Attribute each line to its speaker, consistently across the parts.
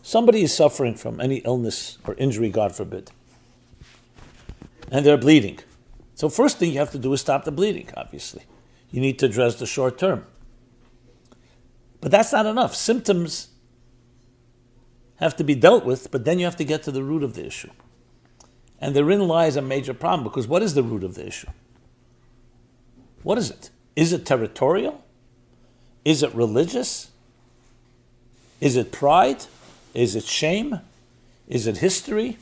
Speaker 1: Somebody is suffering from any illness or injury, God forbid, and they're bleeding. So first thing you have to do is stop the bleeding, obviously. You need to address the short term. But that's not enough. Symptoms have to be dealt with, but then you have to get to the root of the issue. And therein lies a major problem, because what is the root of the issue? What is it? Is it territorial? Is it religious? Is it pride? Is it shame? Is it history?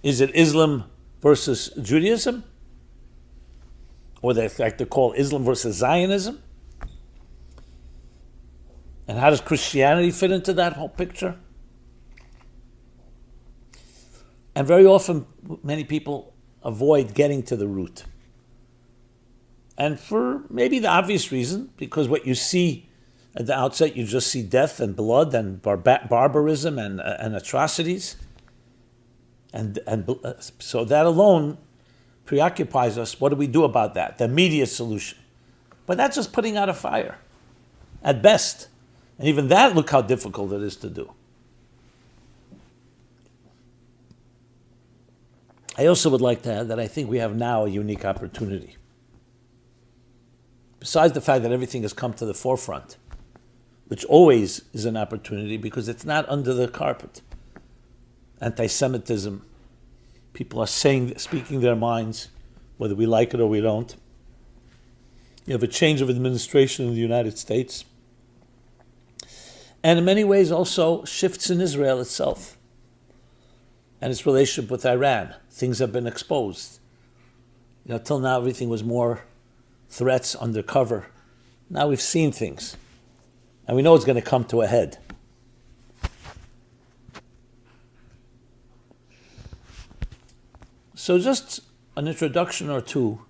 Speaker 1: Is it Islam versus Judaism? Or they like to call Islam versus Zionism? And how does Christianity fit into that whole picture? And very often, many people avoid getting to the root. And for maybe the obvious reason, because what you see at the outset, you just see death and blood and barbarism and atrocities. And so that alone preoccupies us. What do we do about that? The immediate solution. But that's just putting out a fire, at best. And even that, look how difficult it is to do. I also would like to add that I think we have now a unique opportunity. Besides the fact that everything has come to the forefront, which always is an opportunity because it's not under the carpet. Anti-Semitism, people are speaking their minds, whether we like it or we don't. You have a change of administration in the United States. And in many ways also shifts in Israel itself and its relationship with Iran. Things have been exposed. Till now everything was more threats undercover. Now we've seen things. And we know it's going to come to a head. So just an introduction or two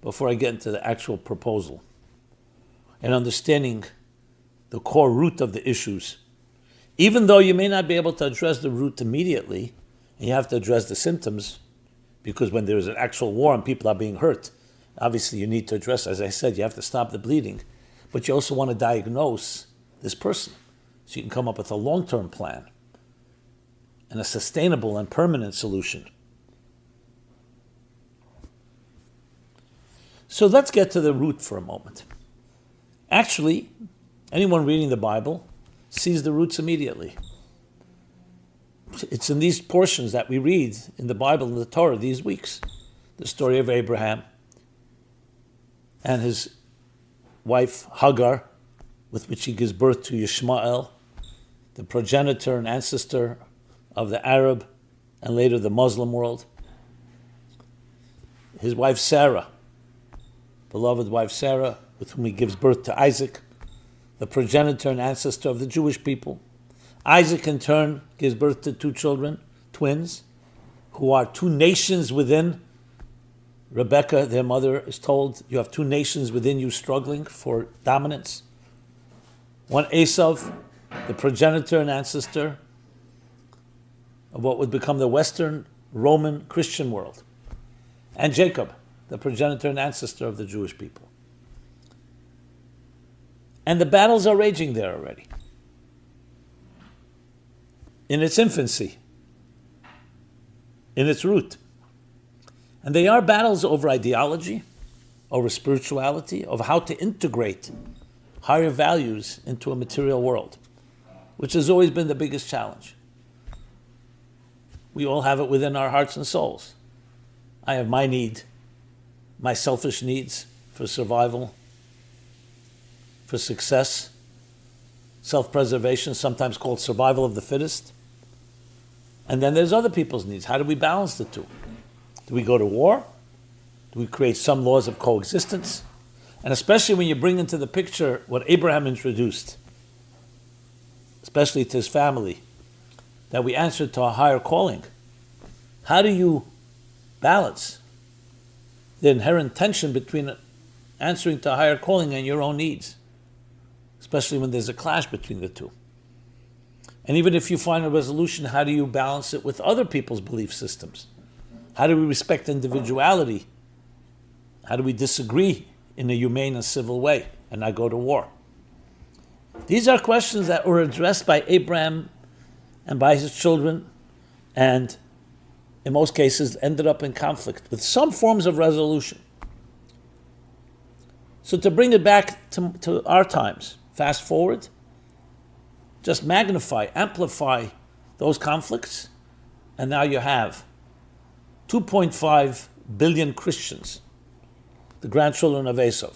Speaker 1: before I get into the actual proposal and understanding the core root of the issues. Even though you may not be able to address the root immediately, and you have to address the symptoms, because when there is an actual war and people are being hurt, obviously you need to address, as I said, you have to stop the bleeding. But you also want to diagnose this person so you can come up with a long-term plan and a sustainable and permanent solution. So let's get to the root for a moment. Actually, anyone reading the Bible sees the roots immediately. It's in these portions that we read in the Bible and the Torah these weeks. The story of Abraham and his wife Hagar, with which he gives birth to Yishmael, the progenitor and ancestor of the Arab and later the Muslim world. His wife Sarah, beloved wife Sarah, with whom he gives birth to Isaac, the progenitor and ancestor of the Jewish people. Isaac in turn gives birth to two children, twins, who are two nations within. Rebecca, their mother, is told, you have two nations within you struggling for dominance. One Esav, the progenitor and ancestor of what would become the Western Roman Christian world. And Jacob, the progenitor and ancestor of the Jewish people. And the battles are raging there already. In its infancy, in its root. And they are battles over ideology, over spirituality, over how to integrate higher values into a material world, which has always been the biggest challenge. We all have it within our hearts and souls. I have my need, my selfish needs for survival, for success, self-preservation, sometimes called survival of the fittest. And then there's other people's needs. How do we balance the two? Do we go to war? Do we create some laws of coexistence? And especially when you bring into the picture what Abraham introduced, especially to his family, that we answer to a higher calling. How do you balance the inherent tension between answering to a higher calling and your own needs, especially when there's a clash between the two? And even if you find a resolution, how do you balance it with other people's belief systems? How do we respect individuality? How do we disagree in a humane and civil way and not go to war? These are questions that were addressed by Abraham and by his children, and in most cases ended up in conflict with some forms of resolution. So to bring it back to our times, fast forward, just magnify, amplify those conflicts, and now you have 2.5 billion Christians, the grandchildren of Esau,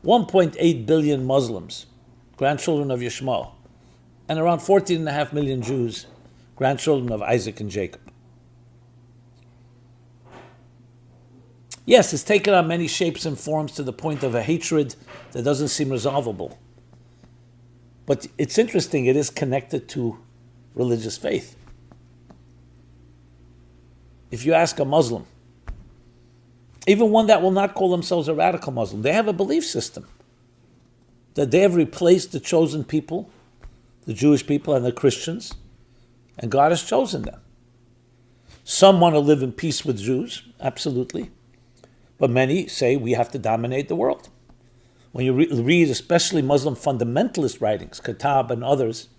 Speaker 1: 1.8 billion Muslims, grandchildren of Yishmael, and around 14.5 million Jews, grandchildren of Isaac and Jacob. Yes, it's taken on many shapes and forms to the point of a hatred that doesn't seem resolvable. But it's interesting, it is connected to religious faith. If you ask a Muslim, even one that will not call themselves a radical Muslim, they have a belief system that they have replaced the chosen people, the Jewish people and the Christians, and God has chosen them. Some want to live in peace with Jews, absolutely, but many say we have to dominate the world. When you read especially Muslim fundamentalist writings, Kitab and others,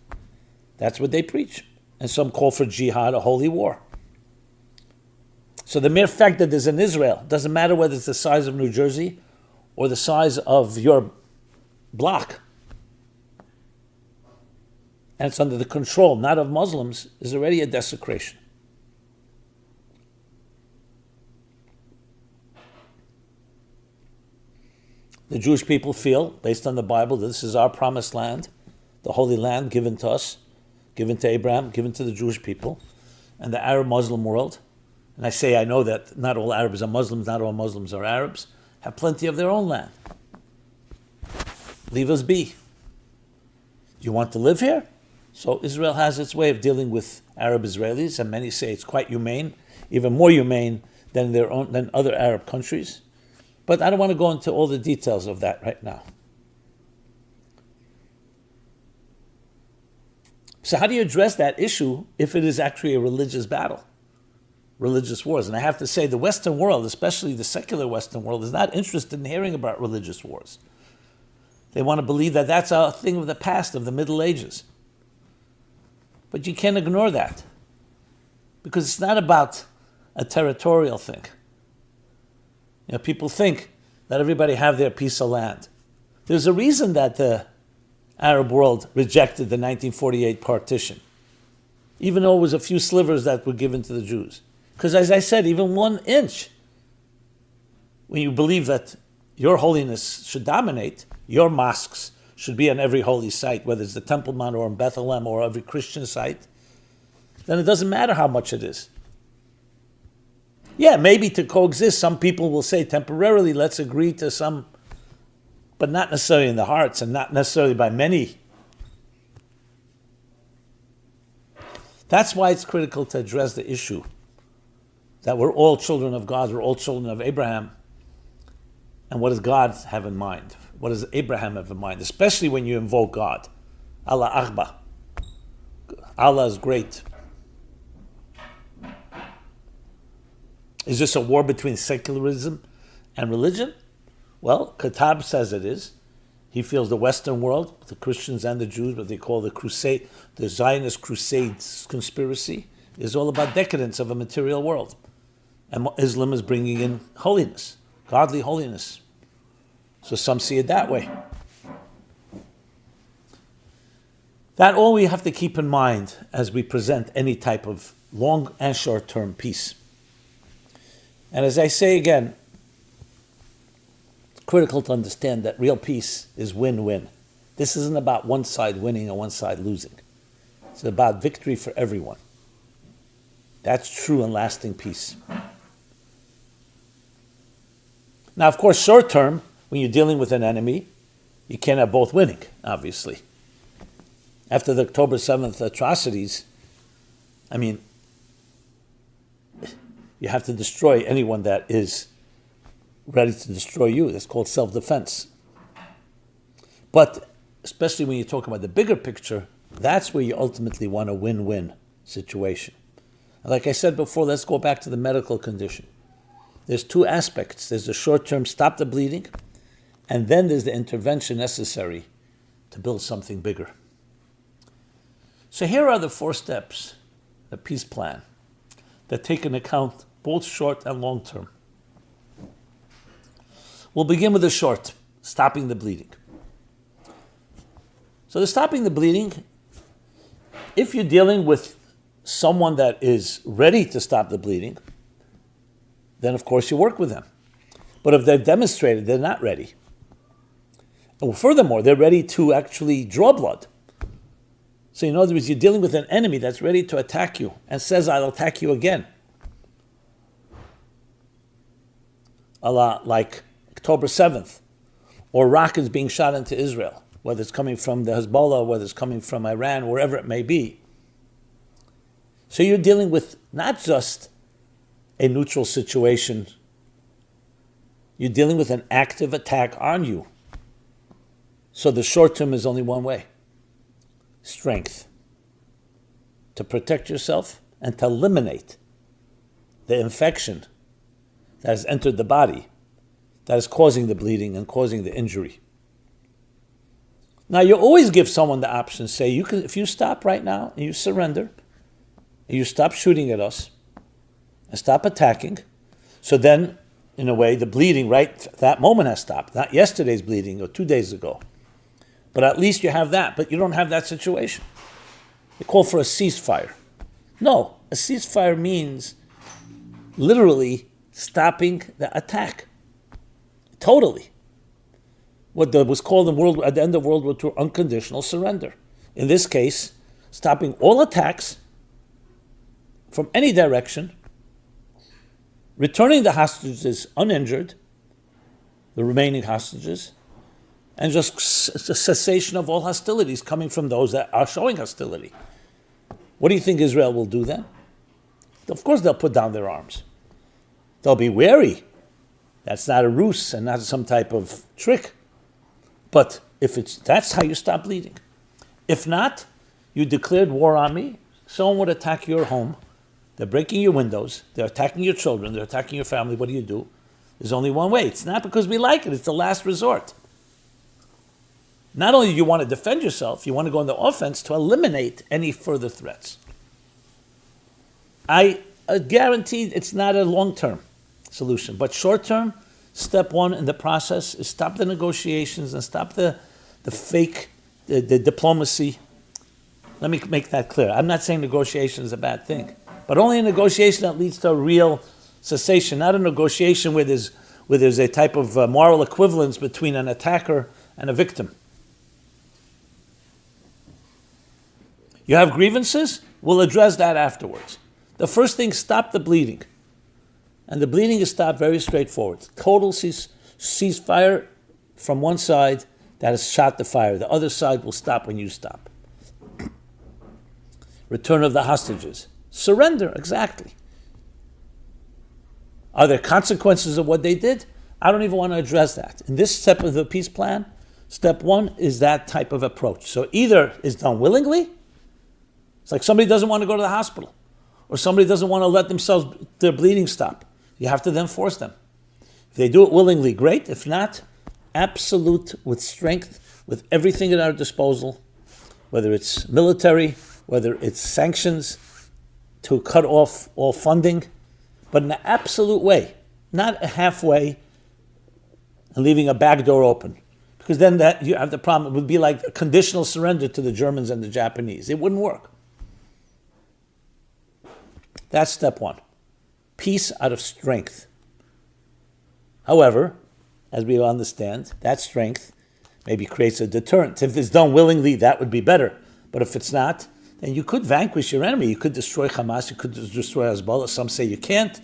Speaker 1: that's what they preach. And some call for jihad, a holy war. So the mere fact that there's an Israel, doesn't matter whether it's the size of New Jersey or the size of your block, and it's under the control, not of Muslims, is already a desecration. The Jewish people feel, based on the Bible, that this is our promised land, the Holy Land given to us, given to Abraham, given to the Jewish people, and the Arab-Muslim world. And I know that not all Arabs are Muslims, not all Muslims are Arabs, have plenty of their own land. Leave us be. You want to live here? So Israel has its way of dealing with Arab Israelis, and many say it's quite humane, even more humane than than other Arab countries. But I don't want to go into all the details of that right now. So how do you address that issue if it is actually a religious battle, religious wars? And I have to say the Western world, especially the secular Western world, is not interested in hearing about religious wars. They want to believe that that's a thing of the past, of the Middle Ages. But you can't ignore that, because it's not about a territorial thing. You know, people think that everybody have their piece of land. There's a reason that the Arab world rejected the 1948 partition, even though it was a few slivers that were given to the Jews. Because as I said, even 1 inch, when you believe that your holiness should dominate, your mosques should be on every holy site, whether it's the Temple Mount or in Bethlehem or every Christian site, then it doesn't matter how much it is. Yeah, maybe to coexist, some people will say temporarily, let's agree to some, but not necessarily in the hearts and not necessarily by many. That's why it's critical to address the issue that we're all children of God, we're all children of Abraham. And what does God have in mind? What does Abraham have in mind? Especially when you invoke God. Allah Akbar. Allah is great. Is this a war between secularism and religion? Well, Kitab says it is. He feels the Western world, the Christians and the Jews, what they call the crusade, the Zionist crusades conspiracy, is all about decadence of a material world. And Islam is bringing in holiness, godly holiness. So some see it that way. That all we have to keep in mind as we present any type of long and short-term peace. And as I say again, it's critical to understand that real peace is win-win. This isn't about one side winning and one side losing. It's about victory for everyone. That's true and lasting peace. Now, of course, short-term, when you're dealing with an enemy, you can't have both winning, obviously. After the October 7th atrocities, you have to destroy anyone that is ready to destroy you. That's called self-defense. But especially when you talk about the bigger picture, that's where you ultimately want a win-win situation. And like I said before, let's go back to the medical condition. There's two aspects. There's the short-term stop the bleeding, and then there's the intervention necessary to build something bigger. So here are the 4 steps, the peace plan, that take into account both short and long term. We'll begin with the short, stopping the bleeding. So the stopping the bleeding, if you're dealing with someone that is ready to stop the bleeding, then of course you work with them. But if they've demonstrated they're not ready, and furthermore, they're ready to actually draw blood. So in other words, you're dealing with an enemy that's ready to attack you and says, I'll attack you again. A lot like October 7th, or rockets being shot into Israel, whether it's coming from the Hezbollah, whether it's coming from Iran, wherever it may be. So you're dealing with not just a neutral situation, you're dealing with an active attack on you. So the short term is only one way: strength. To protect yourself and to eliminate the infection that has entered the body, that is causing the bleeding and causing the injury. Now, you always give someone the option, say, you can, if you stop right now and you surrender, and you stop shooting at us and stop attacking, so then, in a way, the bleeding right that moment has stopped, not yesterday's bleeding or 2 days ago. But at least you have that, but you don't have that situation. They call for a ceasefire. No, a ceasefire means literally stopping the attack. Totally. What was called at the end of World War II unconditional surrender. In this case, stopping all attacks from any direction, returning the hostages uninjured, the remaining hostages, and just a cessation of all hostilities coming from those that are showing hostility. What do you think Israel will do then? Of course they'll put down their arms. They'll be wary. That's not a ruse and not some type of trick. But that's how you stop bleeding. If not, you declared war on me, someone would attack your home, they're breaking your windows, they're attacking your children, they're attacking your family, what do? There's only one way. It's not because we like it, it's the last resort. Not only do you want to defend yourself, you want to go on the offense to eliminate any further threats. I guarantee it's not a long-term solution, but short-term, step 1 in the process is stop the negotiations and stop the fake, the diplomacy. Let me make that clear. I'm not saying negotiation is a bad thing, but only a negotiation that leads to a real cessation, not a negotiation where there's a type of moral equivalence between an attacker and a victim. You have grievances? We'll address that afterwards. The first thing, stop the bleeding. And the bleeding is stopped very straightforward. Total ceasefire from one side that has shot the fire. The other side will stop when you stop. Return of the hostages. Surrender, exactly. Are there consequences of what they did? I don't even want to address that. In this step of the peace plan, step 1 is that type of approach. So either it's done willingly. It's like somebody doesn't want to go to the hospital, or somebody doesn't want to let their bleeding stop. You have to then force them. If they do it willingly, great. If not, absolute with strength, with everything at our disposal, whether it's military, whether it's sanctions, to cut off all funding, but in an absolute way, not a halfway and leaving a back door open. Because then that you have the problem. It would be like a conditional surrender to the Germans and the Japanese. It wouldn't work. That's step 1. Peace out of strength. However, as we understand, that strength maybe creates a deterrent. If it's done willingly, that would be better. But if it's not, then you could vanquish your enemy. You could destroy Hamas, you could destroy Hezbollah. Some say you can't,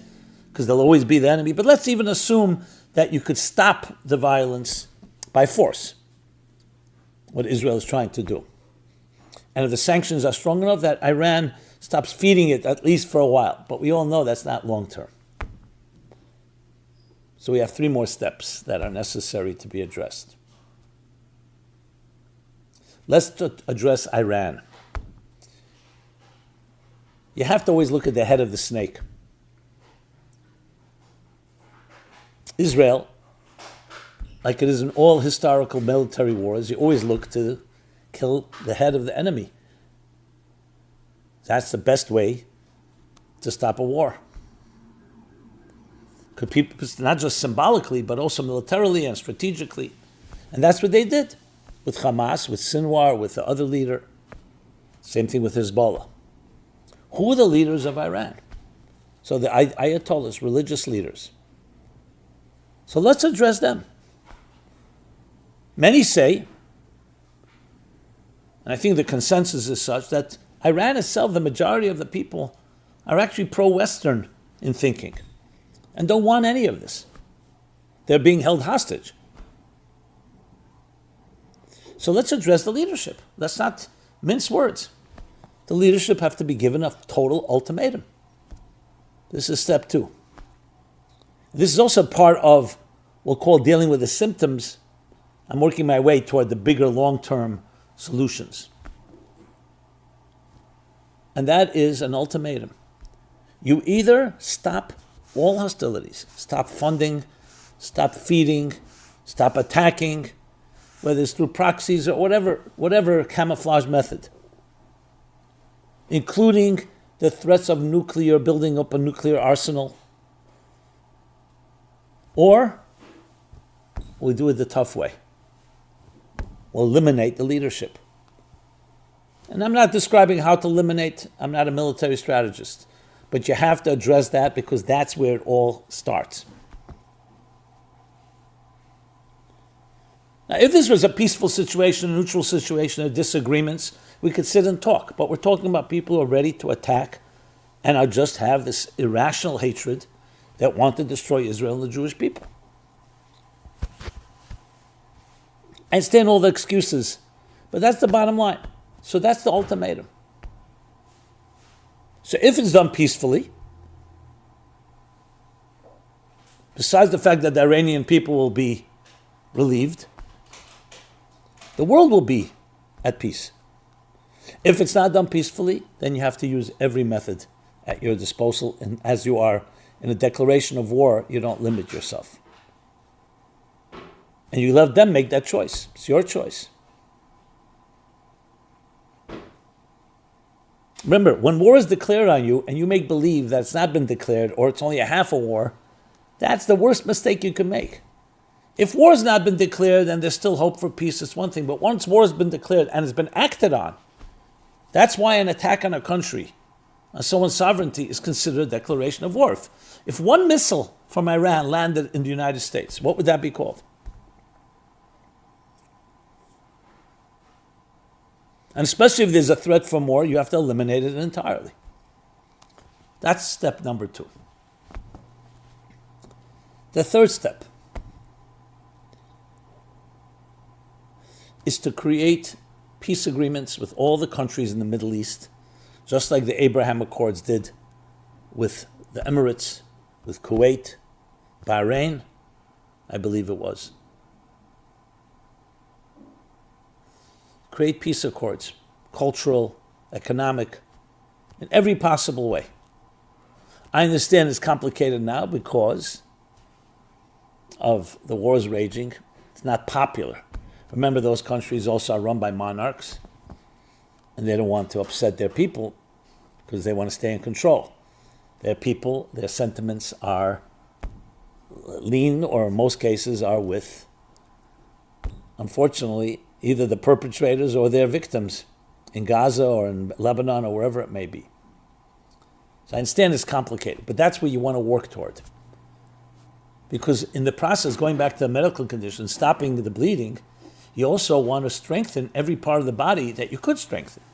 Speaker 1: because they'll always be the enemy. But let's even assume that you could stop the violence by force, what Israel is trying to do. And if the sanctions are strong enough that Iran stops feeding it, at least for a while. But we all know that's not long-term. So we have 3 more steps that are necessary to be addressed. Let's address Iran. You have to always look at the head of the snake. Israel, like it is in all historical military wars, you always look to kill the head of the enemy. That's the best way to stop a war. Could people, not just symbolically, but also militarily and strategically. And that's what they did with Hamas, with Sinwar, with the other leader. Same thing with Hezbollah. Who are the leaders of Iran? So the Ayatollahs, religious leaders. So let's address them. Many say, and I think the consensus is such, that Iran itself, the majority of the people, are actually pro-Western in thinking and don't want any of this. They're being held hostage. So let's address the leadership. Let's not mince words. The leadership have to be given a total ultimatum. This is step 2. This is also part of what we'll call dealing with the symptoms. I'm working my way toward the bigger long-term solutions. And that is an ultimatum. You either stop all hostilities, stop funding, stop feeding, stop attacking, whether it's through proxies or whatever camouflage method, including the threats of nuclear, building up a nuclear arsenal, or we do it the tough way. We'll eliminate the leadership. And I'm not describing how to eliminate, I'm not a military strategist, but you have to address that because that's where it all starts. Now, if this was a peaceful situation, a neutral situation of disagreements, we could sit and talk. But we're talking about people who are ready to attack and are just have this irrational hatred that want to destroy Israel and the Jewish people. I understand all the excuses, but that's the bottom line. So that's the ultimatum. So if it's done peacefully, besides the fact that the Iranian people will be relieved, the world will be at peace. If it's not done peacefully, then you have to use every method at your disposal. And as you are in a declaration of war, you don't limit yourself. And you let them make that choice. It's your choice. Remember, when war is declared on you and you make believe that it's not been declared or it's only a half a war, that's the worst mistake you can make. If war has not been declared and there's still hope for peace, it's one thing. But once war has been declared and has been acted on, that's why an attack on a country, on someone's sovereignty, is considered a declaration of war. If one missile from Iran landed in the United States, what would that be called? And especially if there's a threat from war, you have to eliminate it entirely. That's step number 2. The third step is to create peace agreements with all the countries in the Middle East, just like the Abrahamic Accords did with the Emirates, with Kuwait, Bahrain, I believe it was. Create peace accords, cultural, economic, in every possible way. I understand it's complicated now because of the wars raging. It's not popular. Remember, those countries also are run by monarchs, and they don't want to upset their people because they want to stay in control. Their people, their sentiments are lean, or in most cases are with, unfortunately, either the perpetrators or their victims in Gaza or in Lebanon or wherever it may be. So I understand it's complicated, but that's where you want to work toward. Because in the process, going back to the medical conditions, stopping the bleeding, you also want to strengthen every part of the body that you could strengthen.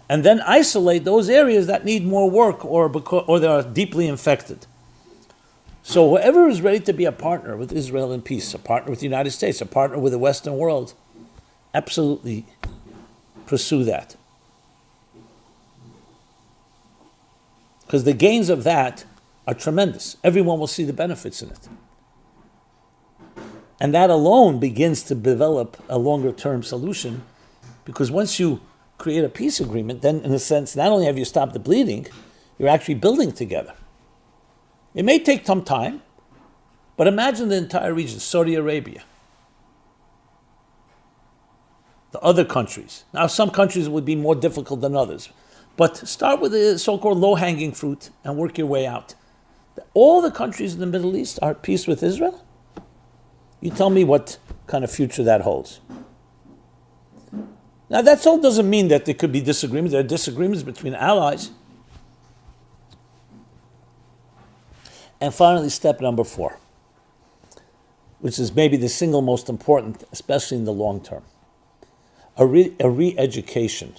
Speaker 1: And then isolate those areas that need more work or they are deeply infected. So whoever is ready to be a partner with Israel in peace, a partner with the United States, a partner with the Western world, absolutely pursue that. Because the gains of that are tremendous. Everyone will see the benefits in it. And that alone begins to develop a longer-term solution, because once you create a peace agreement, then in a sense, not only have you stopped the bleeding, you're actually building together. It may take some time, but imagine the entire region, Saudi Arabia, the other countries. Now, some countries would be more difficult than others, but start with the so-called low-hanging fruit and work your way out. All the countries in the Middle East are at peace with Israel? You tell me what kind of future that holds. Now, that all doesn't mean that there could be disagreements. There are disagreements between allies. And finally, step number 4, which is maybe the single most important, especially in the long term. A re-education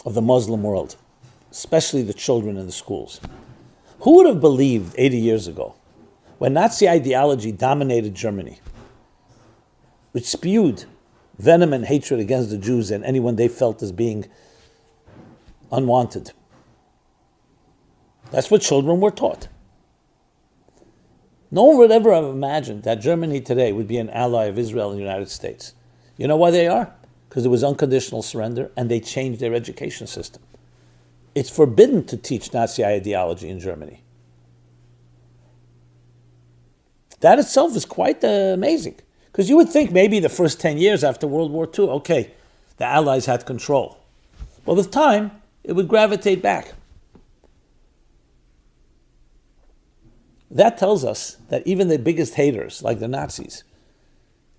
Speaker 1: of the Muslim world, especially the children in the schools. Who would have believed 80 years ago, when Nazi ideology dominated Germany, which spewed venom and hatred against the Jews and anyone they felt as being unwanted? That's what children were taught. No one would ever have imagined that Germany today would be an ally of Israel and the United States. You know why they are? Because it was unconditional surrender and they changed their education system. It's forbidden to teach Nazi ideology in Germany. That itself is quite amazing. Because you would think maybe the first 10 years after World War II, okay, the Allies had control. But with time, it would gravitate back. That tells us that even the biggest haters, like the Nazis,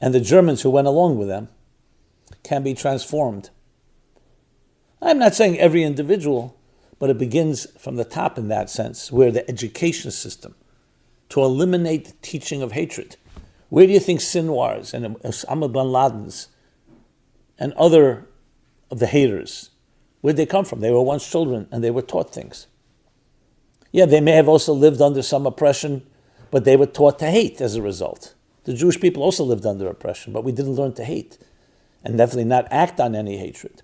Speaker 1: and the Germans who went along with them, can be transformed. I'm not saying every individual, but it begins from the top in that sense, where the education system, to eliminate the teaching of hatred. Where do you think Sinwars and Osama bin Laden's and other of the haters, where'd they come from? They were once children and they were taught things. Yeah, they may have also lived under some oppression, but they were taught to hate as a result. The Jewish people also lived under oppression, but we didn't learn to hate, and definitely not act on any hatred.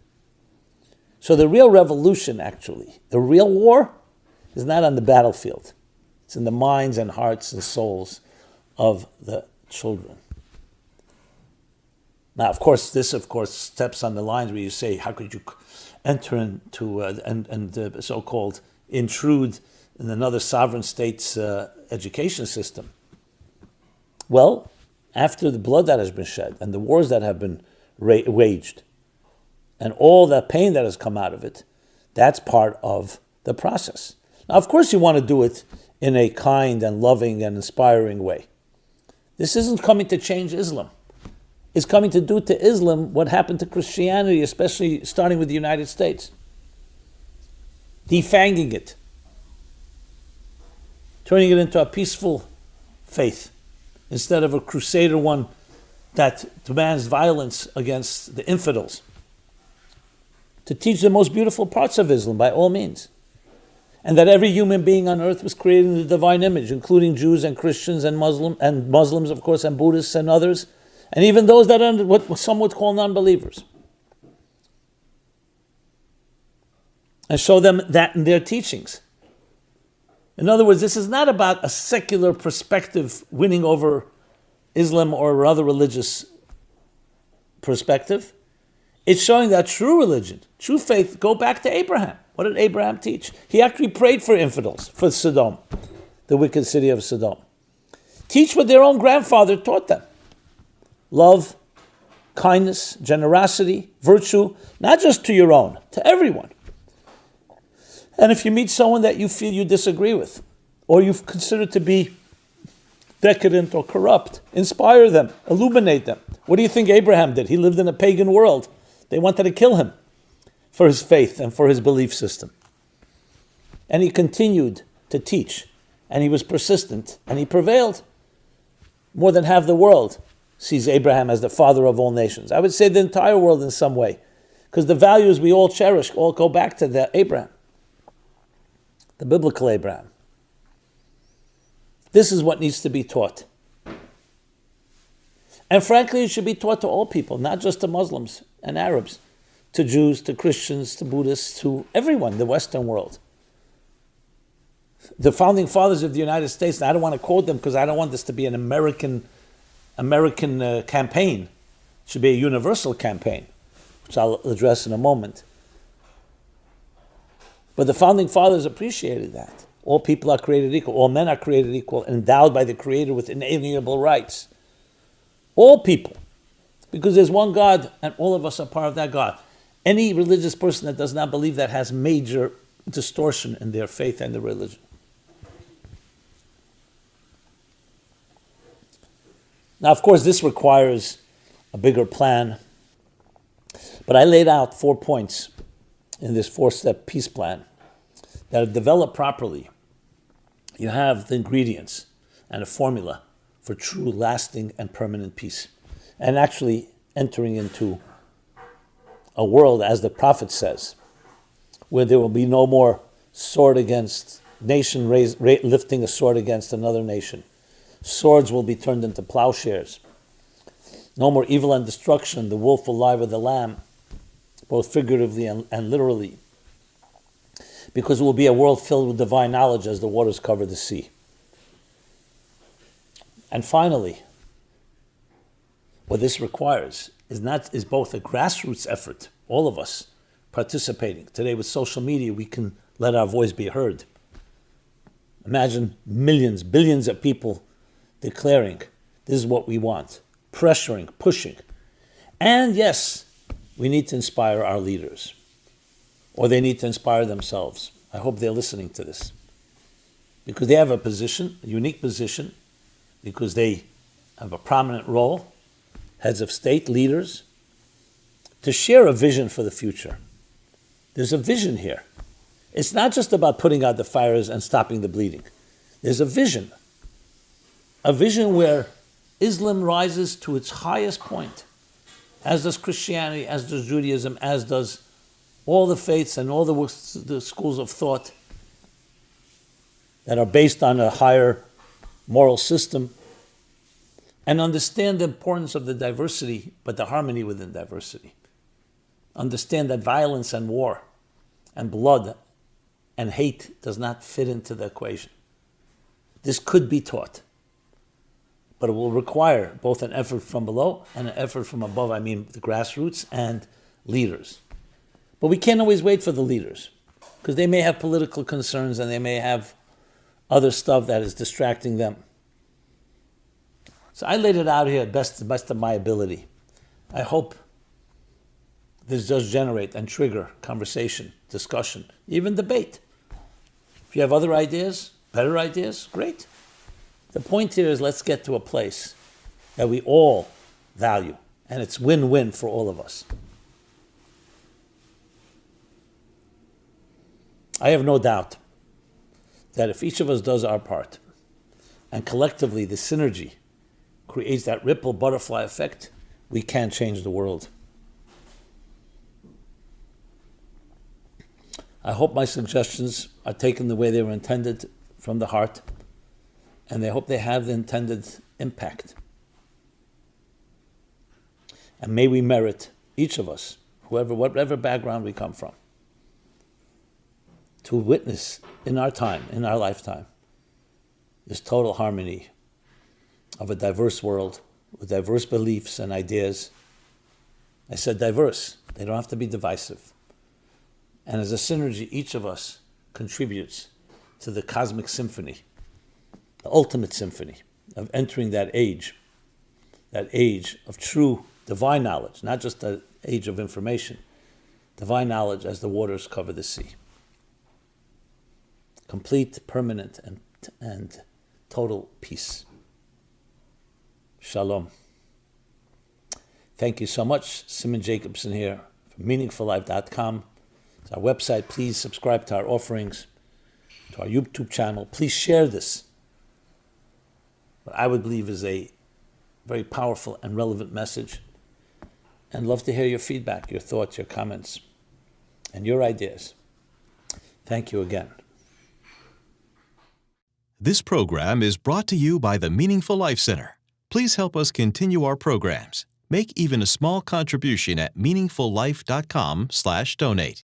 Speaker 1: So the real revolution, actually, the real war, is not on the battlefield. It's in the minds and hearts and souls of the children. Now, of course, this, steps on the lines where you say, how could you enter into and so-called intrude in another sovereign state's education system? Well, after the blood that has been shed and the wars that have been waged and all the pain that has come out of it, that's part of the process. Now, of course, you want to do it in a kind and loving and inspiring way. This isn't coming to change Islam. It's coming to do to Islam what happened to Christianity, especially starting with the United States. Defanging it. Turning it into a peaceful faith instead of a crusader one that demands violence against the infidels. To teach the most beautiful parts of Islam by all means. And that every human being on earth was created in the divine image, including Jews and Christians and Muslims, of course, and Buddhists and others, and even those that are what some would call non-believers. And show them that in their teachings. In other words, this is not about a secular perspective winning over Islam or other religious perspective. It's showing that true religion, true faith, go back to Abraham. What did Abraham teach? He actually prayed for infidels, for Sodom, the wicked city of Sodom. Teach what their own grandfather taught them. Love, kindness, generosity, virtue, not just to your own, to everyone. And if you meet someone that you feel you disagree with, or you consider to be decadent or corrupt, inspire them, illuminate them. What do you think Abraham did? He lived in a pagan world. They wanted to kill him for his faith and for his belief system. And he continued to teach, and he was persistent, and he prevailed. More than half the world sees Abraham as the father of all nations. I would say the entire world in some way, because the values we all cherish all go back to the Abraham, the biblical Abraham. This is what needs to be taught. And frankly, it should be taught to all people, not just to Muslims and Arabs, to Jews, to Christians, to Buddhists, to everyone, the Western world. The founding fathers of the United States, and I don't want to quote them because I don't want this to be an American campaign. It should be a universal campaign, which I'll address in a moment. But the founding fathers appreciated that. All people are created equal. All men are created equal, endowed by the Creator with inalienable rights. All people Because there's one God, and all of us are part of that God. Any religious person that does not believe that has major distortion in their faith and their religion. Now, of course, this requires a bigger plan. But I laid out 4 points in this 4-step peace plan that, if developed properly, you have the ingredients and a formula for true, lasting, and permanent peace. And actually entering into a world, as the prophet says, where there will be no more sword against nation lifting a sword against another nation. Swords will be turned into plowshares. No more evil and destruction. The wolf will lie with the lamb, both figuratively and literally, because it will be a world filled with divine knowledge as the waters cover the sea. And finally, what this requires is both a grassroots effort, all of us participating. Today with social media, we can let our voice be heard. Imagine millions, billions of people declaring, this is what we want, pressuring, pushing. And yes, we need to inspire our leaders, or they need to inspire themselves. I hope they're listening to this, because they have a position, a unique position, because they have a prominent role, heads of state, leaders, to share a vision for the future. There's a vision here. It's not just about putting out the fires and stopping the bleeding. There's a vision where Islam rises to its highest point, as does Christianity, as does Judaism, as does all the faiths and all the schools of thought that are based on a higher moral system, and understand the importance of the diversity, but the harmony within diversity. Understand that violence and war and blood and hate does not fit into the equation. This could be taught, but it will require both an effort from below and an effort from above. I mean, the grassroots and leaders. But we can't always wait for the leaders, because they may have political concerns and they may have other stuff that is distracting them. So I laid it out here at the best of my ability. I hope this does generate and trigger conversation, discussion, even debate. If you have other ideas, better ideas, great. The point here is, let's get to a place that we all value, and it's win-win for all of us. I have no doubt that if each of us does our part, and collectively the synergy creates that ripple butterfly effect, we can change the world. I hope my suggestions are taken the way they were intended, from the heart, and I hope they have the intended impact. And may we merit, each of us, whatever background we come from, to witness in our time, in our lifetime, this total harmony of a diverse world with diverse beliefs and ideas. I said diverse, they don't have to be divisive. And as a synergy, each of us contributes to the cosmic symphony, the ultimate symphony of entering that age of true divine knowledge, not just the age of information, divine knowledge as the waters cover the sea. Complete, permanent, and total peace. Shalom. Thank you so much. Simon Jacobson here from meaningfullife.com. It's our website. Please subscribe to our offerings, to our YouTube channel. Please share this, what I would believe is a very powerful and relevant message. And love to hear your feedback, your thoughts, your comments, and your ideas. Thank you again.
Speaker 2: This program is brought to you by the Meaningful Life Center. Please help us continue our programs. Make even a small contribution at meaningfullife.com/donate.